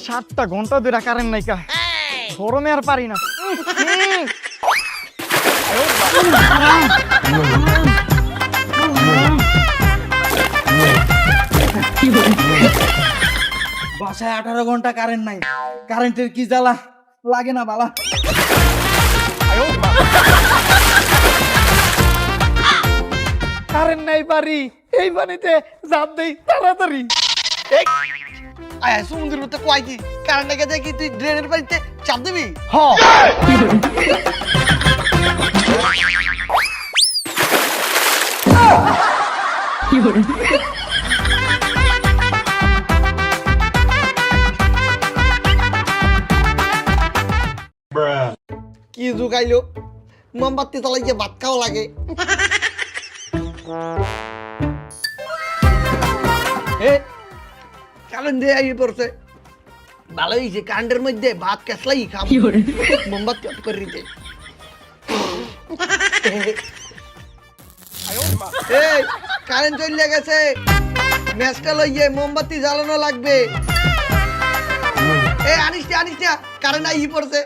7টা ঘন্টা ধরে কারেন্ট নাই কা গরমে আর পারি না বাসায় 18 ঘন্টা কারেন্ট নাই কারেন্টের কি জ্বালা লাগে না বালা কারেন্ট নাই পারি এই পানিতে জাপ দেই তাড়াতাড়ি আয় সমুদ্রের মধ্যে কয় কি কারেন্ট লেগে যায় কি তুই ড্রেনের পানিতে চাপ দিবি হ কি জুগাইলো মোমবাতি জ্বালাইয়ে ভাত খাওয়া লাগে এ কারেন্ট দিয়ে আইয়ে পড়ছে ভালো হয়েছে কারেন্টের মধ্যে ভাত কেসলাই খাম মোমবাতি অফ করে দিতে এই কারেন্ট চলে গেছে ম্যাচটা লইয়ে মোমবাতি জ্বালানো লাগবে এ আনিস না কারেন্ট আইয়ে পড়ছে